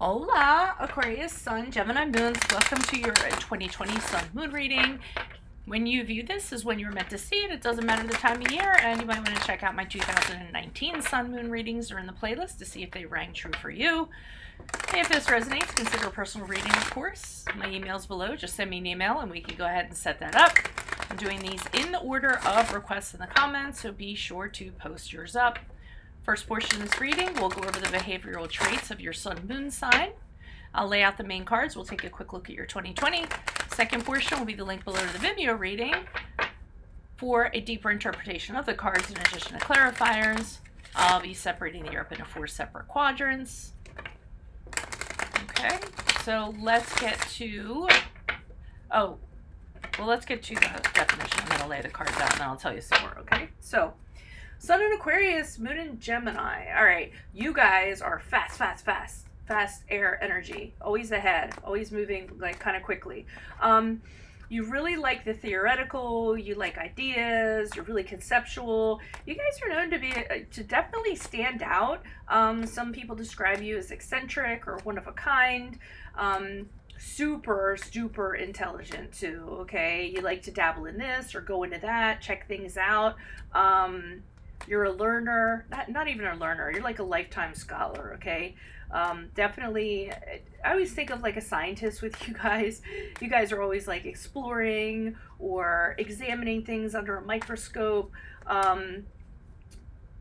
Hola, Aquarius, Sun, Gemini moons. Welcome to your 2020 Sun Moon reading. When you view this is when you're meant to see it. It doesn't matter the time of year, and you might want to check out my 2019 Sun Moon readings are in the playlist to see if they rang true for you. If this resonates, consider a personal reading, of course. My email's below. Just send me an email and we can go ahead and set that up. I'm doing these in the order of requests in the comments, so be sure to post yours up. First portion of this reading, we'll go over the behavioral traits of your Sun Moon sign. I'll lay out the main cards. We'll take a quick look at your 2020. Second portion will be the link below to the Vimeo reading for a deeper interpretation of the cards in addition to clarifiers. I'll be separating the year up into 4 separate quadrants. Okay, so let's get to, let's get to the definition. I'm going to lay the cards out and then I'll tell you some more, okay? So, Sun in Aquarius, Moon in Gemini. All right, you guys are fast air energy, always ahead, always moving like kind of quickly. You really like the theoretical, you like ideas, you're really conceptual. You guys are known to definitely stand out. Some people describe you as eccentric or one of a kind. Super intelligent too, okay? You like to dabble in this or go into that, check things out. You're a learner, not even a learner, you're like a lifetime scholar, okay? Definitely, I always think of like a scientist with you guys. You guys are always like exploring or examining things under a microscope.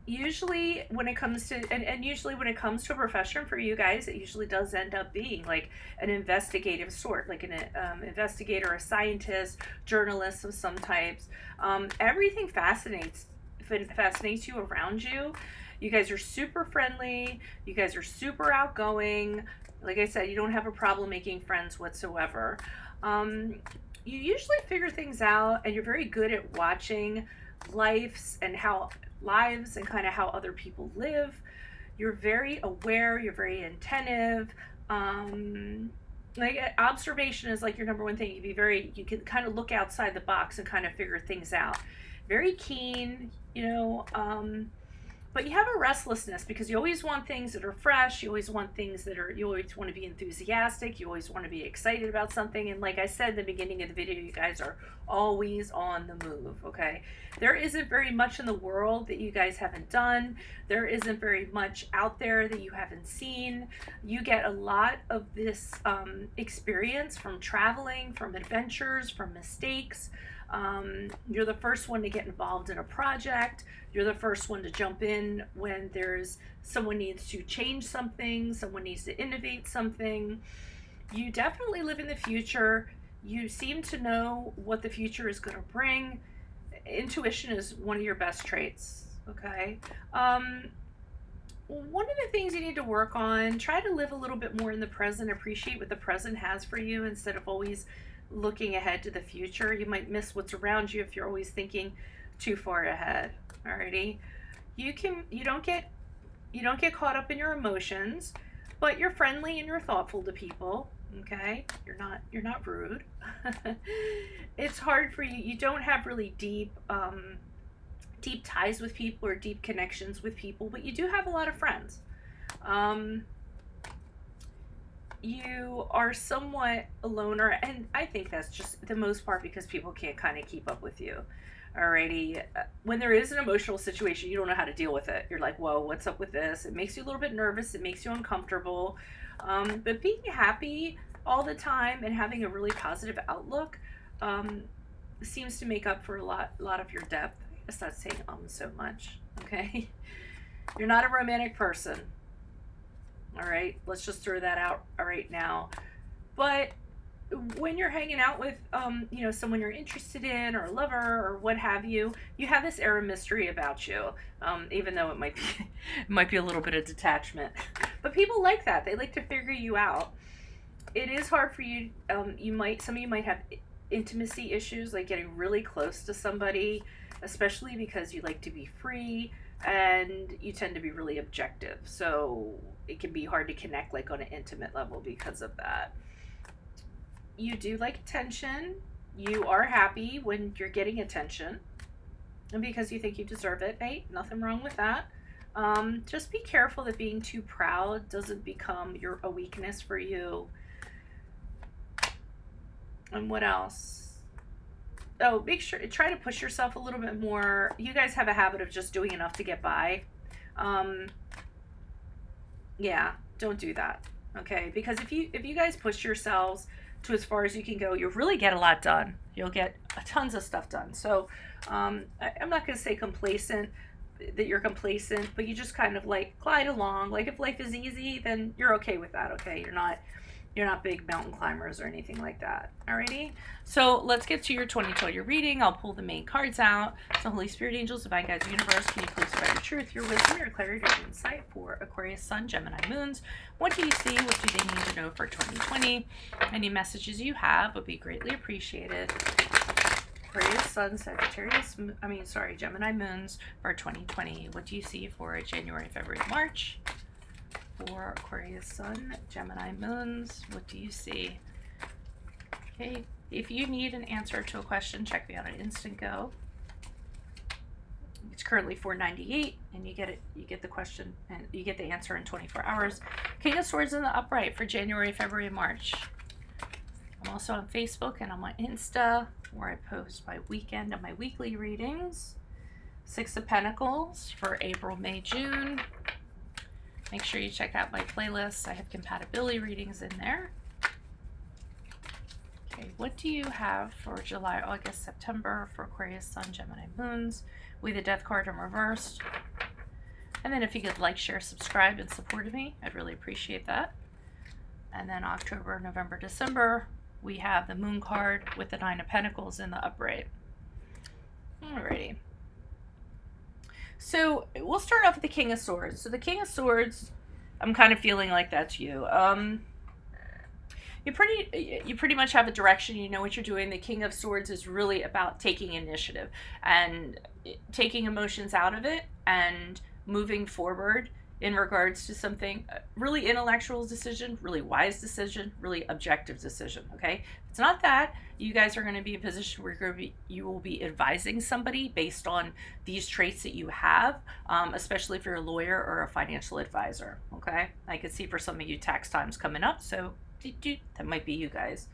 Usually when it comes to, and usually when it comes to a profession for you guys, it usually does end up being like an investigative sort, like an investigator, a scientist, journalist of some types. Everything fascinates you around you. You guys are super friendly. You guys are super outgoing. Like I said, you don't have a problem making friends whatsoever. You usually figure things out, and you're very good at watching lives and kind of how other people live. You're very aware. You're very attentive. Like observation is like your number one thing. You can kind of look outside the box and kind of figure things out. Very keen, but you have a restlessness because you always want things that are fresh. You always want you always want to be enthusiastic. You always want to be excited about something. And like I said in the beginning of the video, you guys are always on the move, okay? There isn't very much in the world that you guys haven't done. There isn't very much out there that you haven't seen. You get a lot of this experience from traveling, from adventures, from mistakes. You're the first one to get involved in a project. You're the first one to jump in when someone needs to change something, someone needs to innovate something. You definitely live in the future. You seem to know what the future is going to bring. Intuition is one of your best traits, okay? One of the things you need to work on, try to live a little bit more in the present, appreciate what the present has for you instead of always looking ahead to the future. You might miss what's around you if you're always thinking too far ahead. Alrighty. You don't get caught up in your emotions, but you're friendly and you're thoughtful to people. Okay? You're not rude. It's hard for you. You don't have really deep ties with people or deep connections with people, but you do have a lot of friends. You are somewhat a loner, and I think that's just the most part because people can't kind of keep up with you. Alrighty. When there is an emotional situation, you don't know how to deal with it. You're like, whoa, what's up with this? It makes you a little bit nervous. It makes you uncomfortable. But being happy all the time and having a really positive outlook seems to make up for a lot of your depth. I guess that's saying so much. Okay. You're not a romantic person. All right, let's just throw that out right now. But when you're hanging out with someone you're interested in or a lover or what have you, you have this air of mystery about you, even though it might be a little bit of detachment. But people like that. They like to figure you out. It is hard for you. Some of you might have intimacy issues, like getting really close to somebody, especially because you like to be free and you tend to be really objective. So it can be hard to connect like on an intimate level because of that. You do like attention. You are happy when you're getting attention and because you think you deserve it. Hey, nothing wrong with that. Just be careful that being too proud doesn't become a weakness for you. And what else? Oh, make sure, try to push yourself a little bit more. You guys have a habit of just doing enough to get by. Yeah, don't do that. Okay, because if you guys push yourselves to as far as you can go, you'll really get a lot done. You'll get tons of stuff done. So I'm not going to say complacent, that you're complacent, but you just kind of like glide along. Like if life is easy, then you're okay with that. Okay, you're not big mountain climbers or anything like that. Alrighty, so let's get to your 2020 reading. I'll pull the main cards out. So Holy Spirit, angels, divine guides, universe, can you please provide your truth, your wisdom, your clarity, your insight for Aquarius, Sun, Gemini, Moons? What do you see? What do they need to know for 2020? Any messages you have would be greatly appreciated. Aquarius, Sun, Sagittarius, Gemini, Moons for 2020. What do you see for January, February, March? For Aquarius, Sun, Gemini, Moons, what do you see? Okay, if you need an answer to a question, check me out on Instant Go. It's currently $4.98, and you get the question, and you get the answer in 24 hours. King of Swords in the upright for January, February, March. I'm also on Facebook and on my Insta, where I post my weekend and my weekly readings. Six of Pentacles for April, May, June. Make sure you check out my playlist. I have compatibility readings in there. Okay, what do you have for July, August, September for Aquarius, Sun, Gemini, Moons? With the Death card in reverse. And then if you could like, share, subscribe, and support me, I'd really appreciate that. And then October, November, December, we have the Moon card with the Nine of Pentacles in the upright. Alrighty. So we'll start off with the King of Swords. So the King of Swords, I'm kind of feeling like that's you. You pretty much have a direction. You know what you're doing. The King of Swords is really about taking initiative and taking emotions out of it and moving forward in regards to something really intellectual decision, really wise decision, really objective decision. Okay, if it's not that, you guys are going to be in a position where you will be advising somebody based on these traits that you have, especially if you're a lawyer or a financial advisor. Okay, I could see for some of you tax time's coming up, so that might be you guys.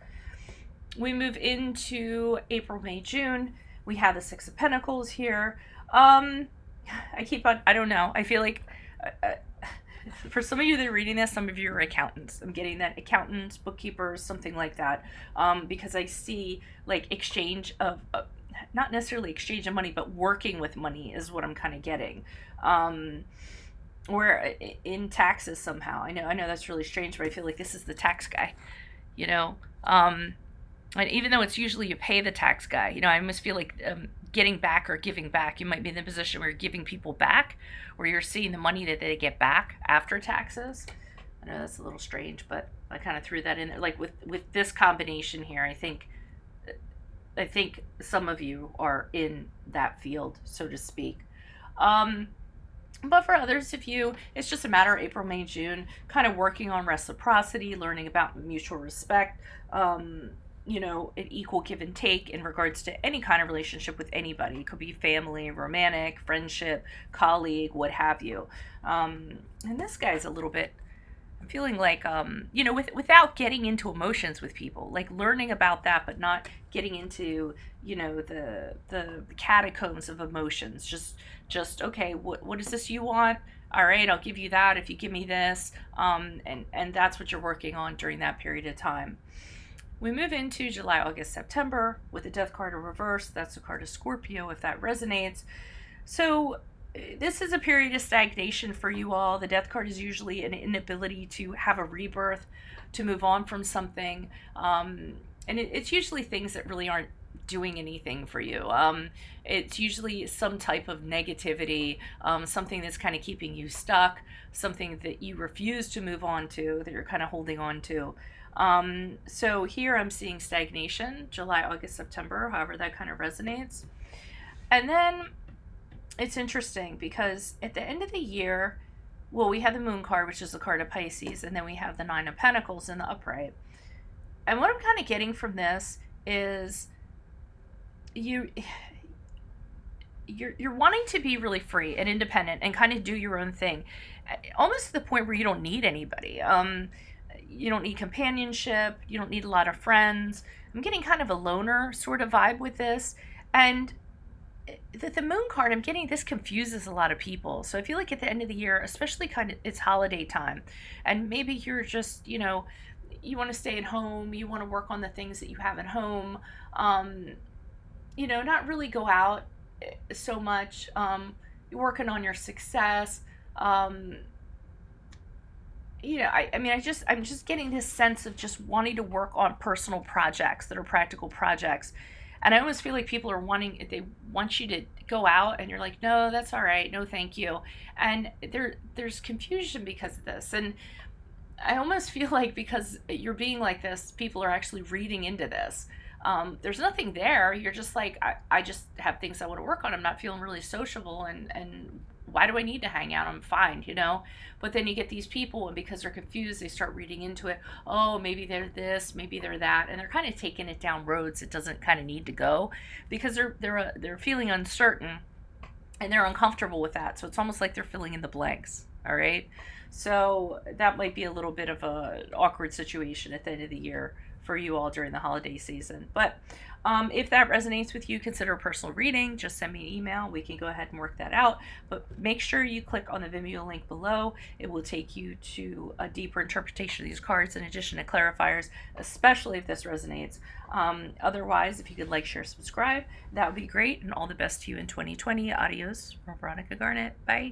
We move into April, May, June. We have the Six of Pentacles here. I don't know. I feel like for some of you that are reading this, some of you are accountants. I'm getting that, accountants, bookkeepers, something like that, because I see like exchange of, not necessarily exchange of money, but working with money is what I'm kind of getting. Or in taxes somehow. I know that's really strange, but I feel like this is the tax guy, you know. And even though it's usually you pay the tax guy, you know, I almost feel like getting back or giving back. You might be in the position where you're giving people back, where you're seeing the money that they get back after taxes. I know that's a little strange, but I kind of threw that in there. Like with this combination here, I think some of you are in that field, so to speak. But for others of you, it's just a matter of April, May, June, kind of working on reciprocity, learning about mutual respect, you know, an equal give and take in regards to any kind of relationship with anybody. It could be family, romantic, friendship, colleague, what have you. And this guy's a little bit, I'm feeling like, you know, without getting into emotions with people, like learning about that, but not getting into, you know, the catacombs of emotions. Just okay, what is this you want? All right, I'll give you that if you give me this. And that's what you're working on during that period of time. We move into July, August, September with the Death card in reverse. That's the card of Scorpio, if that resonates. So this is a period of stagnation for you all. The Death card is usually an inability to have a rebirth, to move on from something. And it's usually things that really aren't doing anything for you. It's usually some type of negativity, something that's kind of keeping you stuck, something that you refuse to move on to, that you're kind of holding on to. So here I'm seeing stagnation, July, August, September, however that kind of resonates. And then it's interesting because at the end of the year, well, we have the Moon card, which is the card of Pisces, and then we have the Nine of Pentacles in the upright. And what I'm kind of getting from this is you you're wanting to be really free and independent and kind of do your own thing, almost to the point where you don't need anybody. You don't need companionship. You don't need a lot of friends. I'm getting kind of a loner sort of vibe with this, and the moon card, I'm getting this confuses a lot of people. So I feel like at the end of the year, especially kind of it's holiday time, and maybe you're just, you want to stay at home, you want to work on the things that you have at home, um, not really go out so much. You're working on your success. Um, I mean, I'm just getting this sense of just wanting to work on personal projects that are practical projects. And I almost feel like people are they want you to go out, and you're like, no, that's all right. No, thank you. And there's confusion because of this. And I almost feel like because you're being like this, people are actually reading into this. There's nothing there. You're just like, I just have things I want to work on. I'm not feeling really sociable, and why do I need to hang out? I'm fine. But then you get these people, and because they're confused, they start reading into it. Oh, maybe they're this, maybe they're that, and they're kind of taking it down roads it doesn't kind of need to go, because they're feeling uncertain, and they're uncomfortable with that. So it's almost like they're filling in the blanks. All right. So that might be a little bit of a awkward situation at the end of the year for you all during the holiday season. But if that resonates with you, consider a personal reading. Just send me an email. We can go ahead and work that out. But make sure you click on the Vimeo link below. It will take you to a deeper interpretation of these cards in addition to clarifiers, especially if this resonates. Otherwise, if you could like, share, subscribe, that would be great. And all the best to you in 2020. Adios from Veronica Garnett. Bye.